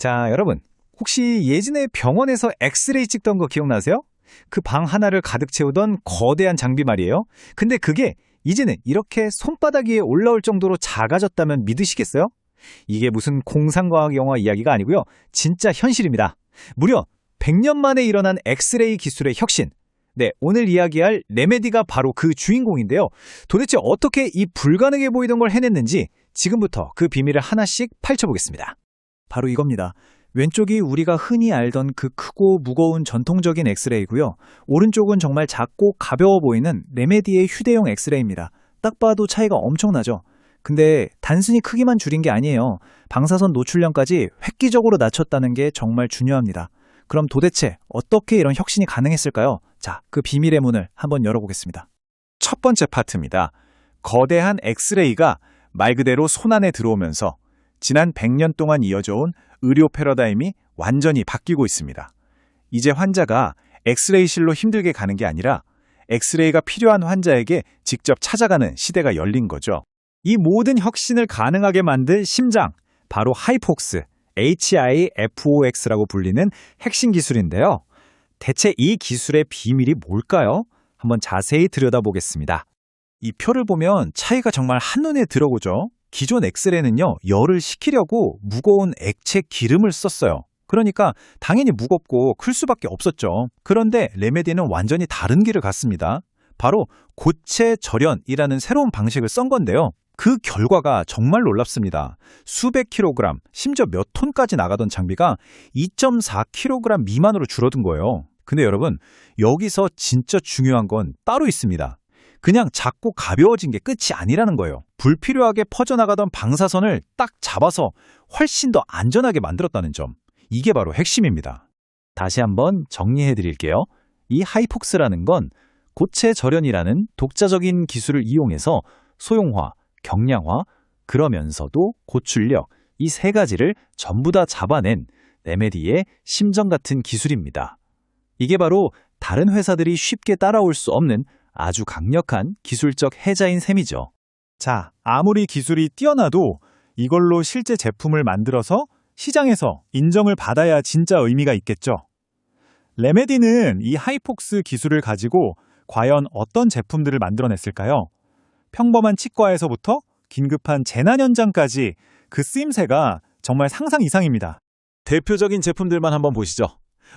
자, 여러분, 혹시 예전에 병원에서 엑스레이 찍던 거 기억나세요? 그 방 하나를 가득 채우던 거대한 장비 말이에요. 근데 그게 이제는 이렇게 손바닥 위에 올라올 정도로 작아졌다면 믿으시겠어요? 이게 무슨 공상과학 영화 이야기가 아니고요. 진짜 현실입니다. 무려 100년 만에 일어난 엑스레이 기술의 혁신. 네, 오늘 이야기할 레메디가 바로 그 주인공인데요. 도대체 어떻게 이 불가능해 보이던 걸 해냈는지 지금부터 그 비밀을 하나씩 파헤쳐보겠습니다. 바로 이겁니다. 왼쪽이 우리가 흔히 알던 그 크고 무거운 전통적인 엑스레이고요. 오른쪽은 정말 작고 가벼워 보이는 레메디의 휴대용 엑스레이입니다. 딱 봐도 차이가 엄청나죠? 근데 단순히 크기만 줄인 게 아니에요. 방사선 노출량까지 획기적으로 낮췄다는 게 정말 중요합니다. 그럼 도대체 어떻게 이런 혁신이 가능했을까요? 자, 그 비밀의 문을 한번 열어보겠습니다. 첫 번째 파트입니다. 거대한 엑스레이가 말 그대로 손 안에 들어오면서 지난 100년 동안 이어져 온 의료 패러다임이 완전히 바뀌고 있습니다. 이제 환자가 엑스레이실로 힘들게 가는 게 아니라 엑스레이가 필요한 환자에게 직접 찾아가는 시대가 열린 거죠. 이 모든 혁신을 가능하게 만든 심장, 바로 하이폭스, HIFOX라고 불리는 핵심 기술인데요. 대체 이 기술의 비밀이 뭘까요? 한번 자세히 들여다보겠습니다. 이 표를 보면 차이가 정말 한눈에 들어오죠. 기존 엑스레이는요, 열을 식히려고 무거운 액체 기름을 썼어요. 그러니까 당연히 무겁고 클 수밖에 없었죠. 그런데 레메디는 완전히 다른 길을 갔습니다. 바로 고체 절연이라는 새로운 방식을 쓴 건데요. 그 결과가 정말 놀랍습니다. 수백 킬로그램, 심지어 몇 톤까지 나가던 장비가 2.4kg 미만으로 줄어든 거예요. 근데 여러분, 여기서 진짜 중요한 건 따로 있습니다. 그냥 작고 가벼워진 게 끝이 아니라는 거예요. 불필요하게 퍼져나가던 방사선을 딱 잡아서 훨씬 더 안전하게 만들었다는 점. 이게 바로 핵심입니다. 다시 한번 정리해 드릴게요. 이 하이폭스라는 건 고체 절연이라는 독자적인 기술을 이용해서 소형화, 경량화, 그러면서도 고출력, 이 세 가지를 전부 다 잡아낸 레메디의 심정 같은 기술입니다. 이게 바로 다른 회사들이 쉽게 따라올 수 없는 아주 강력한 기술적 해자인 셈이죠. 자, 아무리 기술이 뛰어나도 이걸로 실제 제품을 만들어서 시장에서 인정을 받아야 진짜 의미가 있겠죠. 레메디는 이 하이폭스 기술을 가지고 과연 어떤 제품들을 만들어냈을까요? 평범한 치과에서부터 긴급한 재난 현장까지 그 쓰임새가 정말 상상 이상입니다. 대표적인 제품들만 한번 보시죠.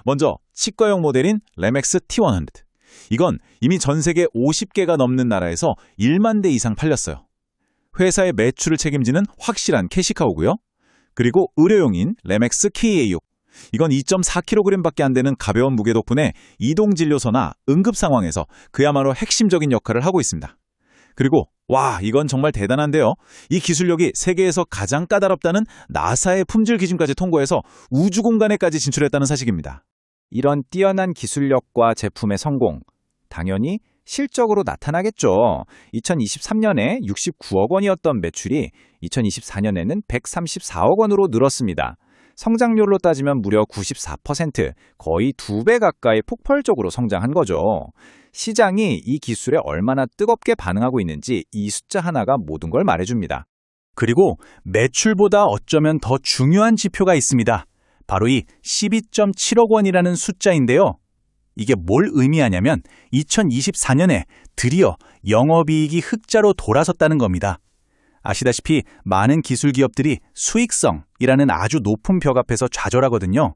먼저 치과용 모델인 레맥스 T100. 이건 이미 전 세계 50개가 넘는 나라에서 1만 대 이상 팔렸어요. 회사의 매출을 책임지는 확실한 캐시카우고요. 그리고 의료용인 레맥스 KA6. 이건 2.4kg밖에 안 되는 가벼운 무게 덕분에 이동진료소나 응급 상황에서 그야말로 핵심적인 역할을 하고 있습니다. 그리고 와, 이건 정말 대단한데요. 이 기술력이 세계에서 가장 까다롭다는 나사의 품질 기준까지 통과해서 우주 공간에까지 진출했다는 사실입니다. 이런 뛰어난 기술력과 제품의 성공, 당연히 실적으로 나타나겠죠. 2023년에 69억 원이었던 매출이 2024년에는 134억 원으로 늘었습니다. 성장률로 따지면 무려 94%, 거의 2배 가까이 폭발적으로 성장한 거죠. 시장이 이 기술에 얼마나 뜨겁게 반응하고 있는지 이 숫자 하나가 모든 걸 말해줍니다. 그리고 매출보다 어쩌면 더 중요한 지표가 있습니다. 바로 이 12.7억 원이라는 숫자인데요. 이게 뭘 의미하냐면 2024년에 드디어 영업이익이 흑자로 돌아섰다는 겁니다. 아시다시피 많은 기술 기업들이 수익성이라는 아주 높은 벽 앞에서 좌절하거든요.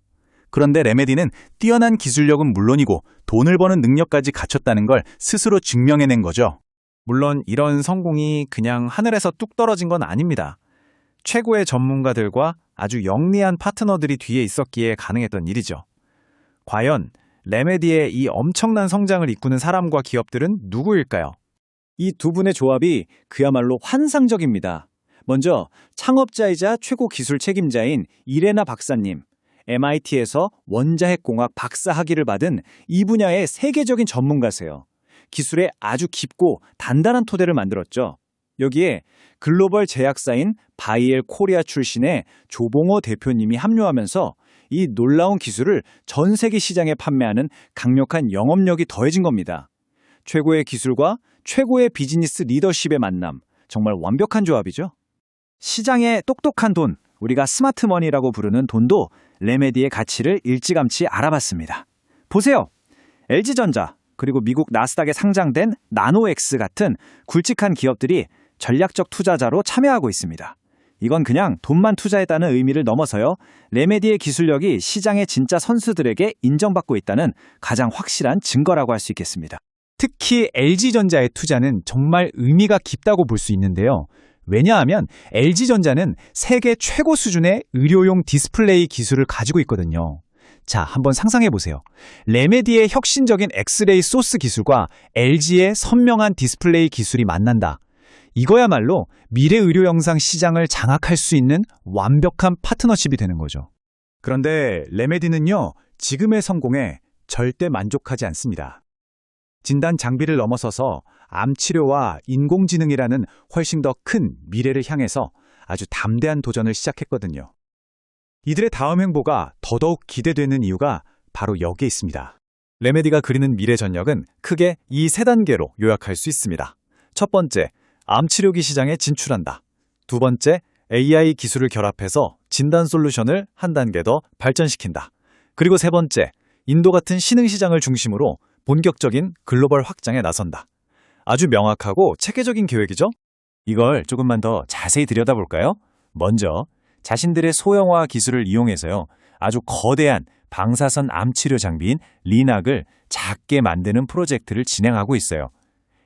그런데 레메디는 뛰어난 기술력은 물론이고 돈을 버는 능력까지 갖췄다는 걸 스스로 증명해낸 거죠. 물론 이런 성공이 그냥 하늘에서 뚝 떨어진 건 아닙니다. 최고의 전문가들과 아주 영리한 파트너들이 뒤에 있었기에 가능했던 일이죠. 과연 레메디의 이 엄청난 성장을 이끄는 사람과 기업들은 누구일까요? 이 두 분의 조합이 그야말로 환상적입니다. 먼저 창업자이자 최고 기술 책임자인 이레나 박사님, MIT에서 원자핵공학 박사 학위를 받은 이 분야의 세계적인 전문가세요. 기술에 아주 깊고 단단한 토대를 만들었죠. 여기에 글로벌 제약사인 바이엘 코리아 출신의 조봉호 대표님이 합류하면서 이 놀라운 기술을 전 세계 시장에 판매하는 강력한 영업력이 더해진 겁니다. 최고의 기술과 최고의 비즈니스 리더십의 만남, 정말 완벽한 조합이죠. 시장에 똑똑한 돈, 우리가 스마트머니라고 부르는 돈도 레메디의 가치를 일찌감치 알아봤습니다. 보세요. LG전자, 그리고 미국 나스닥에 상장된 나노엑스 같은 굵직한 기업들이 전략적 투자자로 참여하고 있습니다. 이건 그냥 돈만 투자했다는 의미를 넘어서요. 레메디의 기술력이 시장의 진짜 선수들에게 인정받고 있다는 가장 확실한 증거라고 할 수 있겠습니다. 특히 LG전자의 투자는 정말 의미가 깊다고 볼 수 있는데요. 왜냐하면 LG전자는 세계 최고 수준의 의료용 디스플레이 기술을 가지고 있거든요. 자, 한번 상상해 보세요. 레메디의 혁신적인 엑스레이 소스 기술과 LG의 선명한 디스플레이 기술이 만난다. 이거야말로 미래 의료 영상 시장을 장악할 수 있는 완벽한 파트너십이 되는 거죠. 그런데 레메디는요, 지금의 성공에 절대 만족하지 않습니다. 진단 장비를 넘어서서 암 치료와 인공지능이라는 훨씬 더 큰 미래를 향해서 아주 담대한 도전을 시작했거든요. 이들의 다음 행보가 더더욱 기대되는 이유가 바로 여기에 있습니다. 레메디가 그리는 미래 전략은 크게 이 세 단계로 요약할 수 있습니다. 첫 번째, 암 치료기 시장에 진출한다. 두 번째, AI 기술을 결합해서 진단 솔루션을 한 단계 더 발전시킨다. 그리고 세 번째, 인도 같은 신흥 시장을 중심으로 본격적인 글로벌 확장에 나선다. 아주 명확하고 체계적인 계획이죠? 이걸 조금만 더 자세히 들여다볼까요? 먼저 자신들의 소형화 기술을 이용해서요, 아주 거대한 방사선 암 치료 장비인 리낙을 작게 만드는 프로젝트를 진행하고 있어요.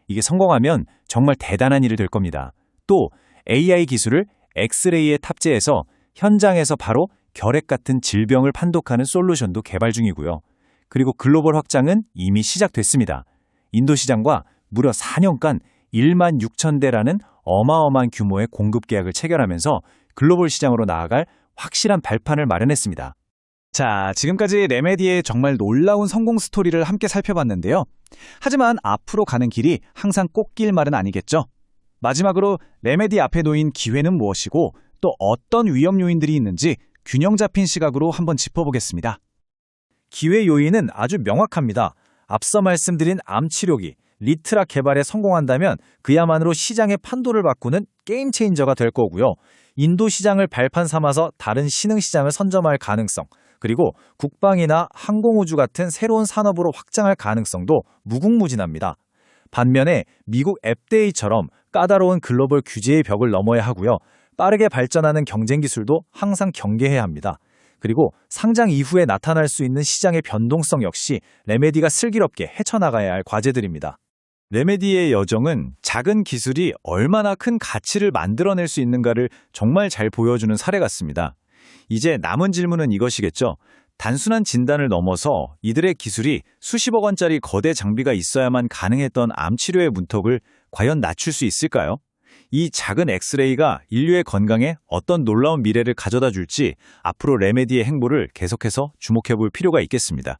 이게 성공하면 정말 대단한 일이 될 겁니다. 또 AI 기술을 엑스레이에 탑재해서 현장에서 바로 결핵 같은 질병을 판독하는 솔루션도 개발 중이고요. 그리고 글로벌 확장은 이미 시작됐습니다. 인도 시장과 무려 4년간 1만 6천 대라는 어마어마한 규모의 공급 계약을 체결하면서 글로벌 시장으로 나아갈 확실한 발판을 마련했습니다. 자, 지금까지 레메디의 정말 놀라운 성공 스토리를 함께 살펴봤는데요. 하지만 앞으로 가는 길이 항상 꽃길 말은 아니겠죠? 마지막으로 레메디 앞에 놓인 기회는 무엇이고 또 어떤 위험 요인들이 있는지 균형 잡힌 시각으로 한번 짚어보겠습니다. 기회 요인은 아주 명확합니다. 앞서 말씀드린 암 치료기, 리트라 개발에 성공한다면 그야말로 시장의 판도를 바꾸는 게임 체인저가 될 거고요. 인도 시장을 발판 삼아서 다른 신흥 시장을 선점할 가능성, 그리고 국방이나 항공우주 같은 새로운 산업으로 확장할 가능성도 무궁무진합니다. 반면에 미국 FDA처럼 까다로운 글로벌 규제의 벽을 넘어야 하고요. 빠르게 발전하는 경쟁 기술도 항상 경계해야 합니다. 그리고 상장 이후에 나타날 수 있는 시장의 변동성 역시 레메디가 슬기롭게 헤쳐나가야 할 과제들입니다. 레메디의 여정은 작은 기술이 얼마나 큰 가치를 만들어낼 수 있는가를 정말 잘 보여주는 사례 같습니다. 이제 남은 질문은 이것이겠죠. 단순한 진단을 넘어서 이들의 기술이 수십억 원짜리 거대 장비가 있어야만 가능했던 암 치료의 문턱을 과연 낮출 수 있을까요? 이 작은 엑스레이가 인류의 건강에 어떤 놀라운 미래를 가져다 줄지 앞으로 레메디의 행보를 계속해서 주목해 볼 필요가 있겠습니다.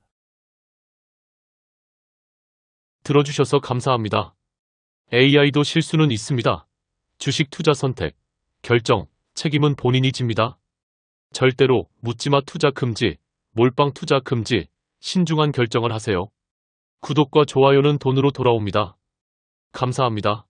들어주셔서 감사합니다. AI도 실수는 있습니다. 주식 투자 선택, 결정, 책임은 본인이 집니다. 절대로 묻지마 투자 금지, 몰빵 투자 금지, 신중한 결정을 하세요. 구독과 좋아요는 돈으로 돌아옵니다. 감사합니다.